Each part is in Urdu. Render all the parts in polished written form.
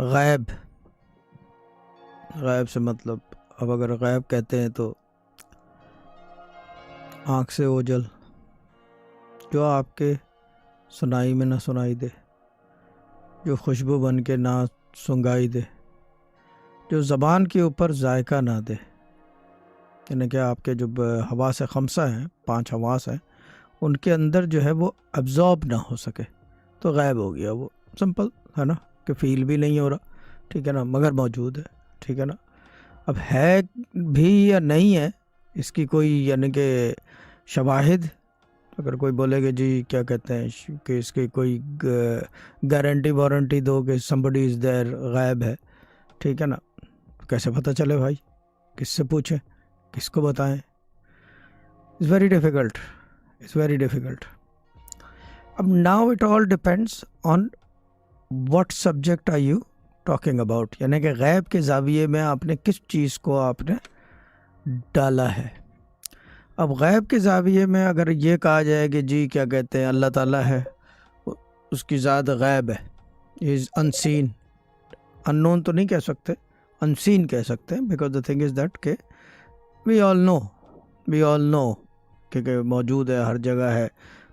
غیب، غیب سے مطلب، اب اگر غیب کہتے ہیں تو آنکھ سے اوجل، جو آپ کے سنائی میں نہ سنائی دے، جو خوشبو بن کے نہ سنگائی دے، جو زبان کے اوپر ذائقہ نہ دے، یعنی کہ آپ کے جو حواس خمسہ ہیں، 5 حواس ہیں، ان کے اندر جو ہے وہ ابزارب نہ ہو سکے، تو غائب ہو گیا وہ. سمپل ہے نا، کہ فیل بھی نہیں ہو رہا، ٹھیک ہے نا، مگر موجود ہے، ٹھیک ہے نا. اب ہے بھی یا نہیں ہے، اس کی کوئی یعنی کہ شواہد، اگر کوئی بولے کہ جی کیا کہتے ہیں کہ اس کی کوئی گارنٹی وارنٹی دو کہ somebody is there، غائب ہے، ٹھیک ہے نا، کیسے پتہ چلے بھائی؟ کس سے پوچھیں، کس کو بتائیں؟ It's very difficult. It's very difficult. اب now it all depends on what subject are you talking about، یعنی کہ غیب کے زاویے میں آپ نے کس چیز کو آپ نے ڈالا ہے. اب غیب کے زاویے میں اگر یہ کہا جائے کہ جی کیا کہتے ہیں اللہ تعالیٰ ہے، اس کی ذات غیب ہے، is unseen، unknown تو نہیں کہہ سکتے، unseen کہہ سکتے ہیں، because the thing is that کہ we all know کہ موجود ہے، ہر جگہ ہے،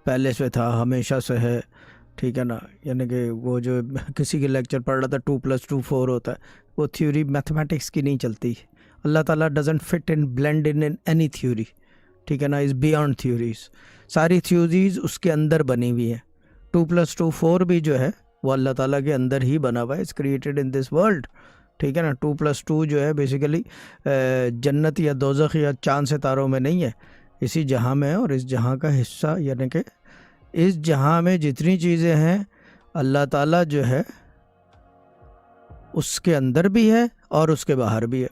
پہلے سے تھا، ہمیشہ سے ہے، ٹھیک ہے نا. یعنی کہ وہ جو کسی کے لیکچر پڑھ رہا تھا 2+2 4 ہوتا ہے، وہ تھیوری میتھمیٹکس کی نہیں چلتی. اللہ تعالیٰ doesn't fit in blend in any theory، ٹھیک ہے نا، از بیانڈ تھیوریز. ساری تھیوریز اس کے اندر بنی ہوئی ہیں. 2+2 4 بھی جو ہے وہ اللہ تعالیٰ کے اندر ہی بنا ہوا ہے، is created in this world, ٹھیک ہے نا. 2+2 جو ہے بیسیکلی جنت یا دوزخ یا چاند ستاروں میں نہیں ہے، اسی جہاں میں ہے، اور اس جہاں کا حصہ، یعنی کہ اس جہاں میں جتنی چیزیں ہیں اللہ تعالیٰ جو ہے اس کے اندر بھی ہے اور اس کے باہر بھی ہے.